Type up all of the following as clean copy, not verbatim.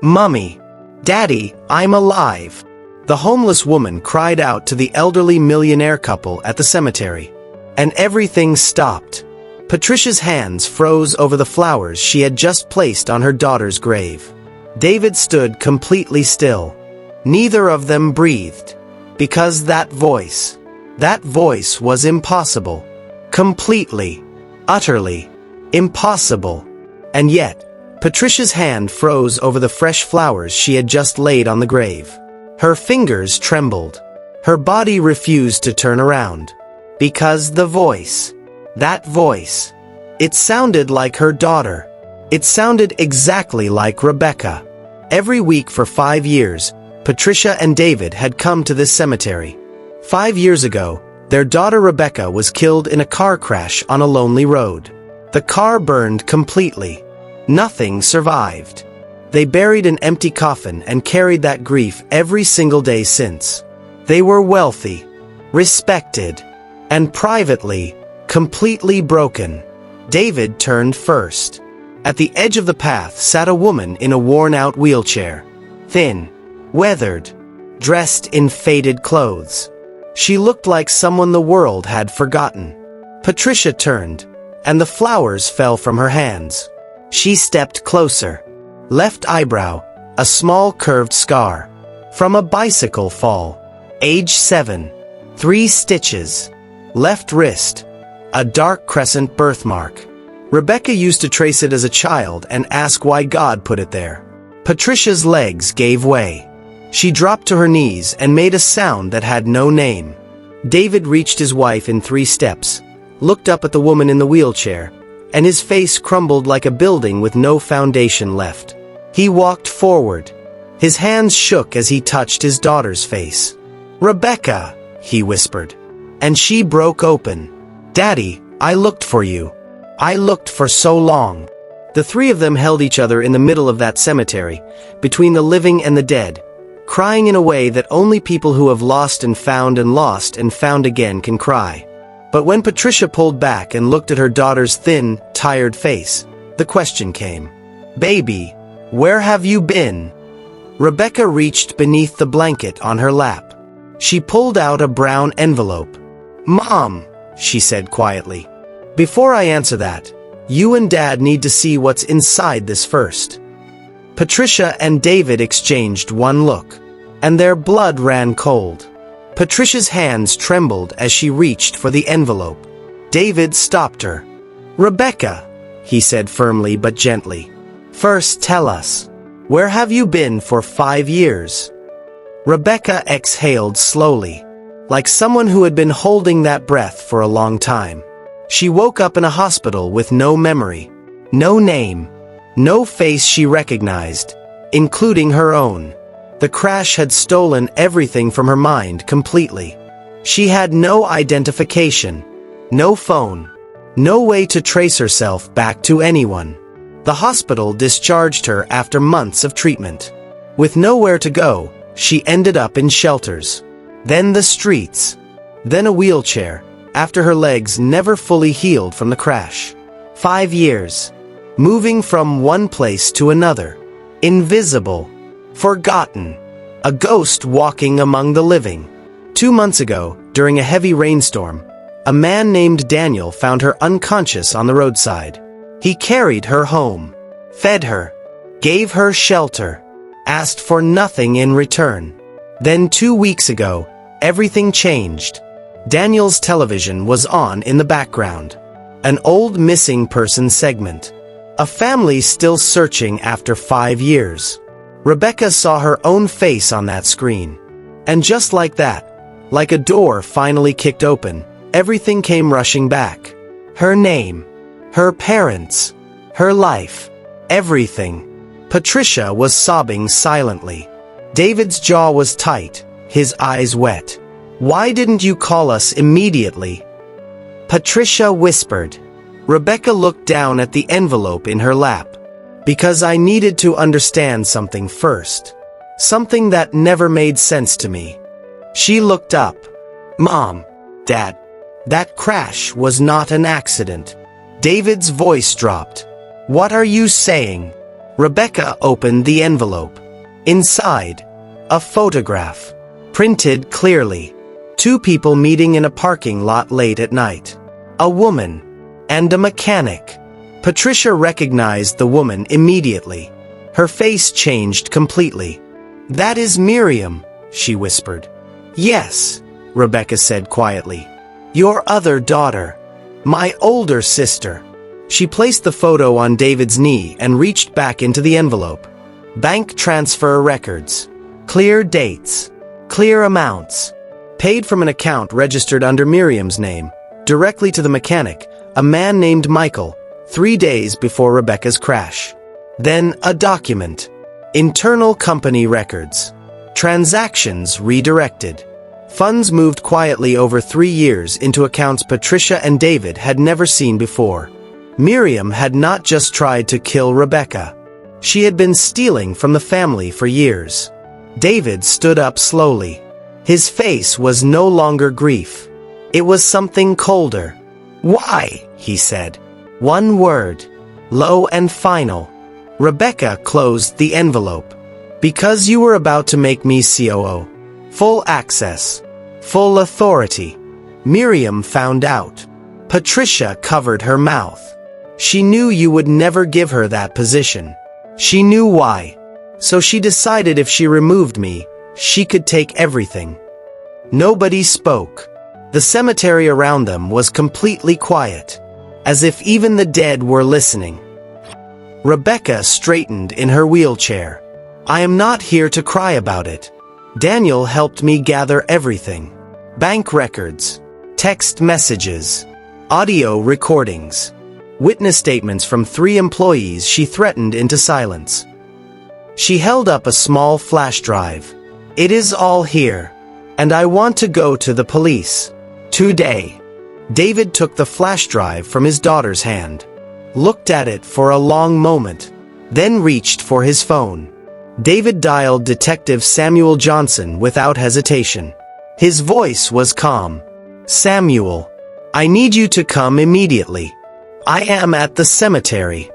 "Mummy! Daddy, I'm alive!" The homeless woman cried out to the elderly millionaire couple at the cemetery. And everything stopped. Patricia's hands froze over the flowers she had just placed on her daughter's grave. David stood completely still. Neither of them breathed. Because that voice was impossible. Completely, utterly impossible. And yet, Patricia's hand froze over the fresh flowers she had just laid on the grave. Her fingers trembled. Her body refused to turn around. Because that voice, it sounded like her daughter. It sounded exactly like Rebecca. Every week for 5 years, Patricia and David had come to this cemetery. 5 years ago, their daughter Rebecca was killed in a car crash on a lonely road. The car burned completely. Nothing survived. They buried an empty coffin and carried that grief every single day since. They were wealthy, respected, and privately, completely broken. David turned first. At the edge of the path sat a woman in a worn-out wheelchair. Thin, weathered, dressed in faded clothes. She looked like someone the world had forgotten. Patricia turned, and the flowers fell from her hands. She stepped closer. Left eyebrow, a small curved scar. From a bicycle fall. Age 7. 3 stitches. Left wrist. A dark crescent birthmark. Rebecca used to trace it as a child and ask why God put it there. Patricia's legs gave way. She dropped to her knees and made a sound that had no name. David reached his wife in 3 steps, looked up at the woman in the wheelchair, and his face crumbled like a building with no foundation left. He walked forward. His hands shook as he touched his daughter's face. "Rebecca," he whispered. And she broke open. "Daddy, I looked for you. I looked for so long." The 3 of them held each other in the middle of that cemetery, between the living and the dead, crying in a way that only people who have lost and found again can cry. But when Patricia pulled back and looked at her daughter's thin, tired face, the question came. "Baby, where have you been?" Rebecca reached beneath the blanket on her lap. She pulled out a brown envelope. "Mom," she said quietly, "before I answer that, you and Dad need to see what's inside this first." Patricia and David exchanged one look, and their blood ran cold. Patricia's hands trembled as she reached for the envelope. David stopped her. "Rebecca," he said firmly but gently, "first tell us, where have you been for 5 years?" Rebecca exhaled slowly, like someone who had been holding that breath for a long time. She woke up in a hospital with no memory, no name, no face she recognized, including her own. The crash had stolen everything from her mind completely. She had no identification, no phone, no way to trace herself back to anyone. The hospital discharged her after months of treatment. With nowhere to go, she ended up in shelters. Then the streets. Then a wheelchair, after her legs never fully healed from the crash. 5 years. Moving from one place to another. Invisible. Forgotten. A ghost walking among the living. 2 months ago, during a heavy rainstorm, a man named Daniel found her unconscious on the roadside. He carried her home, fed her, gave her shelter, asked for nothing in return. Then 2 weeks ago, everything changed. Daniel's television was on in the background. An old missing person segment. A family still searching after 5 years. Rebecca saw her own face on that screen. And just like that, like a door finally kicked open, everything came rushing back. Her name, her parents, her life, everything. Patricia was sobbing silently. David's jaw was tight, his eyes wet. "Why didn't you call us immediately?" Patricia whispered. Rebecca looked down at the envelope in her lap. "Because I needed to understand something first. Something that never made sense to me." She looked up. "Mom, Dad, that crash was not an accident." David's voice dropped. "What are you saying?" Rebecca opened the envelope. Inside, a photograph. Printed clearly. Two people meeting in a parking lot late at night. A woman and a mechanic. Patricia recognized the woman immediately. Her face changed completely. "That is Miriam," she whispered. "Yes," Rebecca said quietly. "Your other daughter. My older sister." She placed the photo on David's knee and reached back into the envelope. Bank transfer records. Clear dates. Clear amounts. Paid from an account registered under Miriam's name, directly to the mechanic, a man named Michael, 3 days before Rebecca's crash. Then a document. Internal company records. Transactions redirected. Funds moved quietly over 3 years into accounts Patricia and David had never seen before. Miriam had not just tried to kill Rebecca. She had been stealing from the family for years. David stood up slowly. His face was no longer grief. It was something colder. "Why?" he said. One word. Low and final. Rebecca closed the envelope. "Because you were about to make me COO. Full access. Full authority." Miriam found out. Patricia covered her mouth. She knew you would never give her that position. She knew why. So she decided if she removed me, she could take everything. Nobody spoke. The cemetery around them was completely quiet, as if even the dead were listening. Rebecca straightened in her wheelchair. "I am not here to cry about it. Daniel helped me gather everything. Bank records, text messages, audio recordings, witness statements from 3 employees she threatened into silence." She held up a small flash drive. "It is all here, and I want to go to the police. Today." David took the flash drive from his daughter's hand, looked at it for a long moment, then reached for his phone. David dialed Detective Samuel Johnson without hesitation. His voice was calm. "Samuel, I need you to come immediately. I am at the cemetery."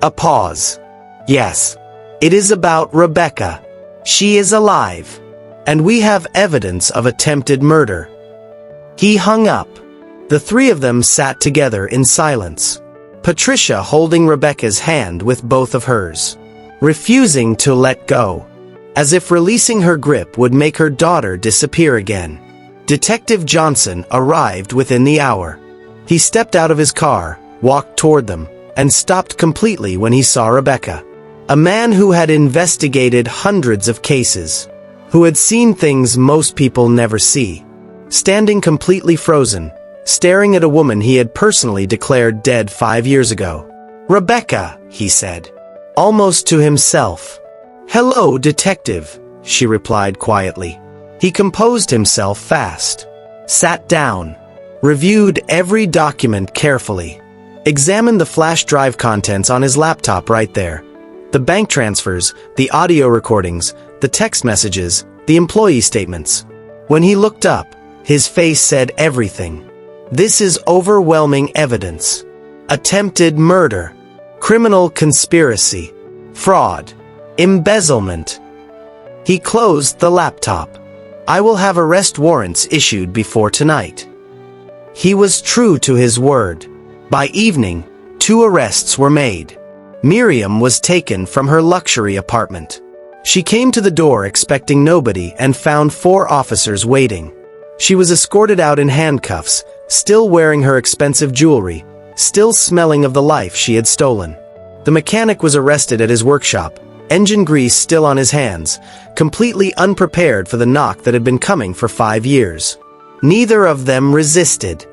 A pause. "Yes. It is about Rebecca. She is alive. And we have evidence of attempted murder." He hung up. The 3 of them sat together in silence. Patricia holding Rebecca's hand with both of hers, refusing to let go, as if releasing her grip would make her daughter disappear again. Detective Johnson arrived within the hour. He stepped out of his car, walked toward them, and stopped completely when he saw Rebecca. A man who had investigated hundreds of cases, who had seen things most people never see, standing completely frozen, staring at a woman he had personally declared dead 5 years ago. "Rebecca," he said, almost to himself. "Hello, detective," she replied quietly. He composed himself fast, sat down, reviewed every document carefully, examined the flash drive contents on his laptop right there. The bank transfers, the audio recordings, the text messages, the employee statements. When he looked up, his face said everything. This is overwhelming evidence. Attempted murder, criminal conspiracy, fraud, embezzlement. He closed the laptop. "I will have arrest warrants issued before tonight." He was true to his word. By evening, 2 arrests were made. Miriam was taken from her luxury apartment. She came to the door expecting nobody and found 4 officers waiting. She was escorted out in handcuffs, still wearing her expensive jewelry, still smelling of the life she had stolen. The mechanic was arrested at his workshop, engine grease still on his hands, completely unprepared for the knock that had been coming for 5 years. Neither of them resisted,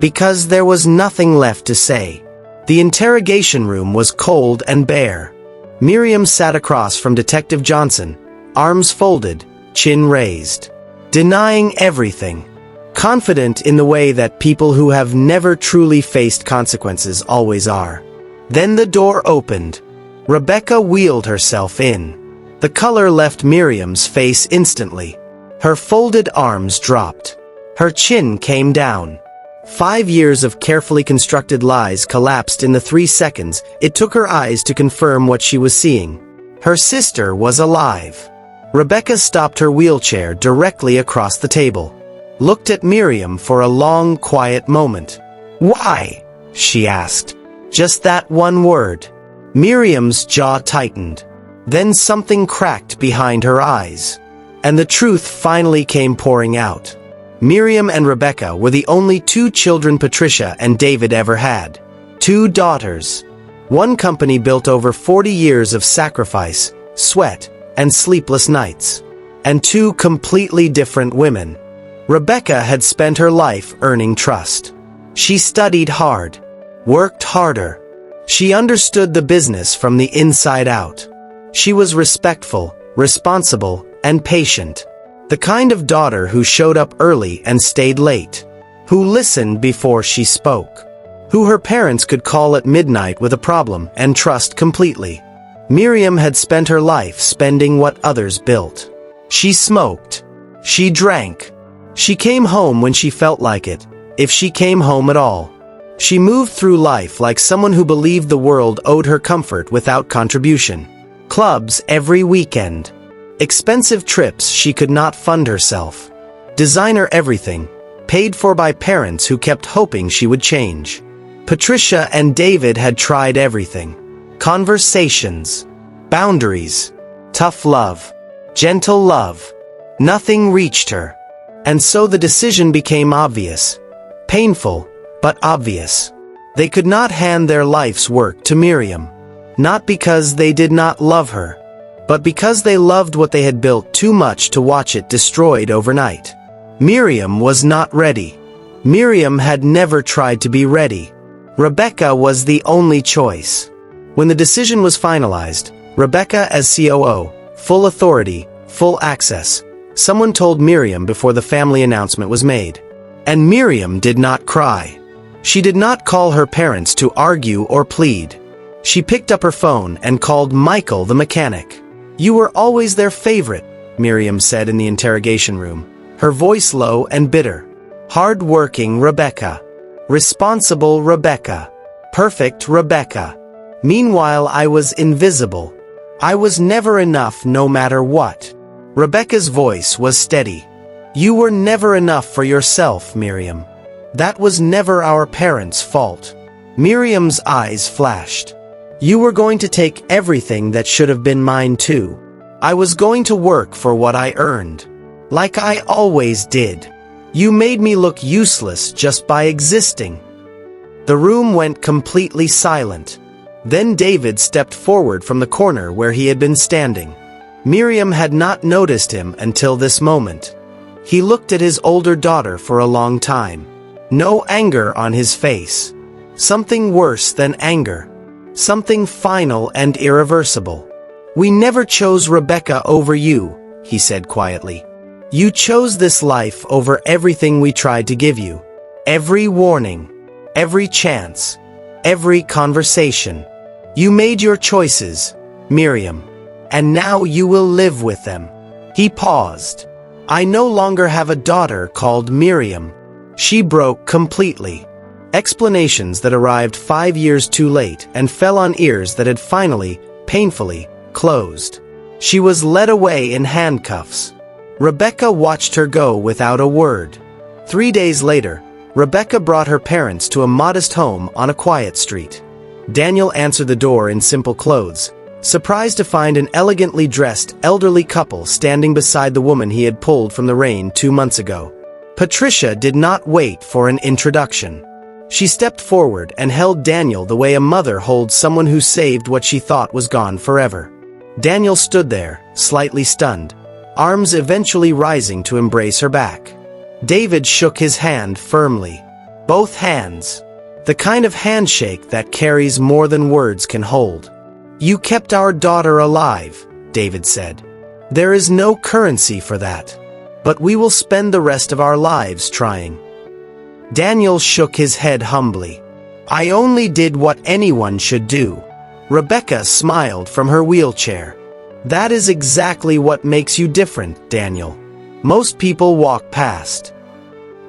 because there was nothing left to say. The interrogation room was cold and bare. Miriam sat across from Detective Johnson, arms folded, chin raised, denying everything, confident in the way that people who have never truly faced consequences always are. Then the door opened. Rebecca wheeled herself in. The color left Miriam's face instantly. Her folded arms dropped. Her chin came down. 5 years of carefully constructed lies collapsed in the 3 seconds it took her eyes to confirm what she was seeing. Her sister was alive. Rebecca stopped her wheelchair directly across the table, looked at Miriam for a long, quiet moment. "Why?" she asked. Just that one word. Miriam's jaw tightened. Then something cracked behind her eyes. And the truth finally came pouring out. Miriam and Rebecca were the only 2 children Patricia and David ever had. 2 daughters. One company built over 40 years of sacrifice, sweat, and sleepless nights. And 2 completely different women. Rebecca had spent her life earning trust. She studied hard, worked harder. She understood the business from the inside out. She was respectful, responsible, and patient. The kind of daughter who showed up early and stayed late. Who listened before she spoke. Who her parents could call at midnight with a problem and trust completely. Miriam had spent her life spending what others built. She smoked. She drank. She came home when she felt like it, if she came home at all. She moved through life like someone who believed the world owed her comfort without contribution. Clubs every weekend. Expensive trips she could not fund herself. Designer everything, paid for by parents who kept hoping she would change. Patricia and David had tried everything. Conversations. Boundaries. Tough love. Gentle love. Nothing reached her. And so the decision became obvious. Painful, but obvious. They could not hand their life's work to Miriam. Not because they did not love her, but because they loved what they had built too much to watch it destroyed overnight. Miriam was not ready. Miriam had never tried to be ready. Rebecca was the only choice. When the decision was finalized, Rebecca as COO, full authority, full access, someone told Miriam before the family announcement was made. And Miriam did not cry. She did not call her parents to argue or plead. She picked up her phone and called Michael the mechanic. "You were always their favorite," Miriam said in the interrogation room, her voice low and bitter. Hard-working Rebecca. Responsible Rebecca. Perfect Rebecca. Meanwhile, I was invisible. I was never enough no matter what. Rebecca's voice was steady. "You were never enough for yourself, Miriam. That was never our parents' fault." Miriam's eyes flashed. "You were going to take everything that should have been mine too. I was going to work for what I earned. Like I always did. You made me look useless just by existing." The room went completely silent. Then David stepped forward from the corner where he had been standing. Miriam had not noticed him until this moment. He looked at his older daughter for a long time. No anger on his face. Something worse than anger. Something final and irreversible. "We never chose Rebecca over you," he said quietly. "You chose this life over everything we tried to give you. Every warning. Every chance. Every conversation. You made your choices, Miriam. And now you will live with them." He paused. "I no longer have a daughter called Miriam." She broke completely. Explanations that arrived 5 years too late and fell on ears that had finally, painfully, closed. She was led away in handcuffs. Rebecca watched her go without a word. 3 days later, Rebecca brought her parents to a modest home on a quiet street. Daniel answered the door in simple clothes, surprised to find an elegantly dressed elderly couple standing beside the woman he had pulled from the rain 2 months ago. Patricia did not wait for an introduction. She stepped forward and held Daniel the way a mother holds someone who saved what she thought was gone forever. Daniel stood there, slightly stunned, arms eventually rising to embrace her back. David shook his hand firmly. Both hands. The kind of handshake that carries more than words can hold. "You kept our daughter alive," David said. "There is no currency for that. But we will spend the rest of our lives trying." Daniel shook his head humbly. "I only did what anyone should do." Rebecca smiled from her wheelchair. "That is exactly what makes you different, Daniel. Most people walk past."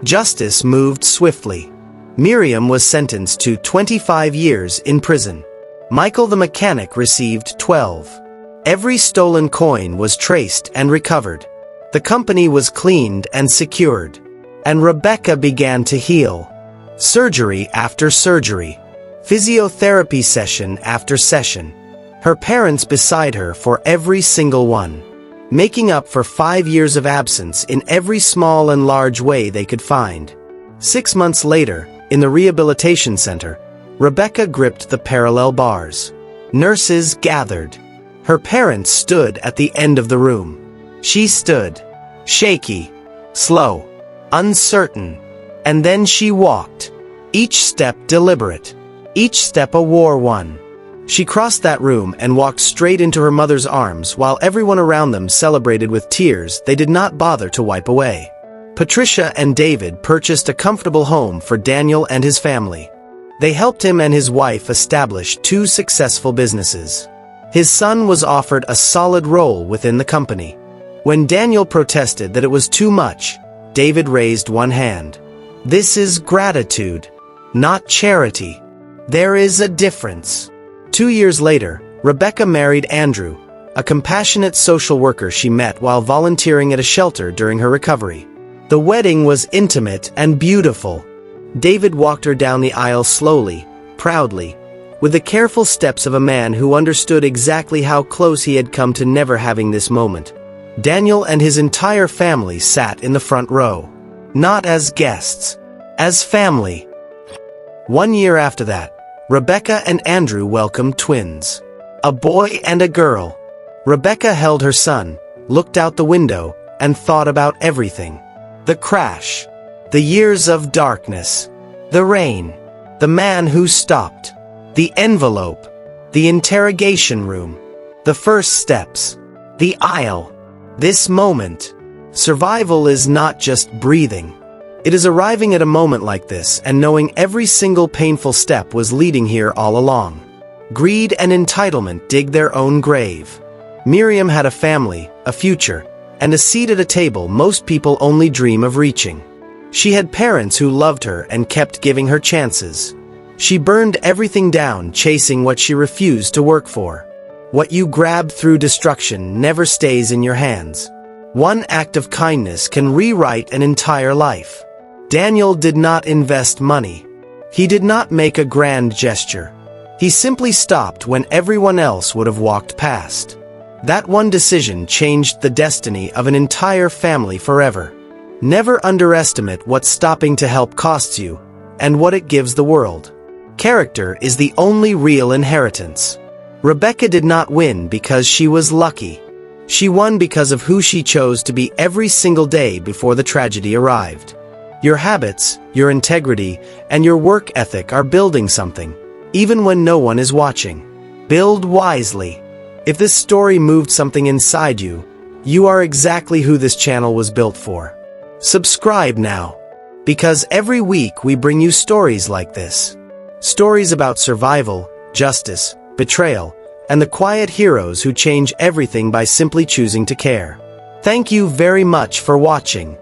Justice moved swiftly. Miriam was sentenced to 25 years in prison. Michael the mechanic received 12. Every stolen coin was traced and recovered. The company was cleaned and secured. And Rebecca began to heal. Surgery after surgery. Physiotherapy session after session. Her parents beside her for every single one. Making up for 5 years of absence in every small and large way they could find. 6 months later, in the rehabilitation center, Rebecca gripped the parallel bars. Nurses gathered. Her parents stood at the end of the room. She stood, shaky, slow, uncertain, and then she walked. Each step deliberate. Each step a war won. She crossed that room and walked straight into her mother's arms while everyone around them celebrated with tears they did not bother to wipe away. Patricia and David purchased a comfortable home for Daniel and his family. They helped him and his wife establish 2 successful businesses. His son was offered a solid role within the company. When Daniel protested that it was too much, David raised one hand. This is gratitude, not charity. There is a difference. 2 years later, Rebecca married Andrew, a compassionate social worker she met while volunteering at a shelter during her recovery. The wedding was intimate and beautiful. David walked her down the aisle slowly, proudly, with the careful steps of a man who understood exactly how close he had come to never having this moment. Daniel and his entire family sat in the front row. Not as guests, as family. 1 year after that, Rebecca and Andrew welcomed twins. A boy and a girl. Rebecca held her son, looked out the window, and thought about everything. The crash. The years of darkness. The rain. The man who stopped. The envelope. The interrogation room. The first steps. The aisle. This moment. Survival is not just breathing. It is arriving at a moment like this and knowing every single painful step was leading here all along. Greed and entitlement dig their own grave. Miriam had a family, a future, and a seat at a table most people only dream of reaching. She had parents who loved her and kept giving her chances. She burned everything down chasing what she refused to work for. What you grab through destruction never stays in your hands. One act of kindness can rewrite an entire life. Daniel did not invest money. He did not make a grand gesture. He simply stopped when everyone else would have walked past. That one decision changed the destiny of an entire family forever. Never underestimate what stopping to help costs you, and what it gives the world. Character is the only real inheritance. Rebecca did not win because she was lucky. She won because of who she chose to be every single day before the tragedy arrived. Your habits, your integrity, and your work ethic are building something, even when no one is watching. Build wisely. If this story moved something inside you, you are exactly who this channel was built for. Subscribe now, because every week we bring you stories like this. Stories about survival, justice, betrayal, and the quiet heroes who change everything by simply choosing to care. Thank you very much for watching.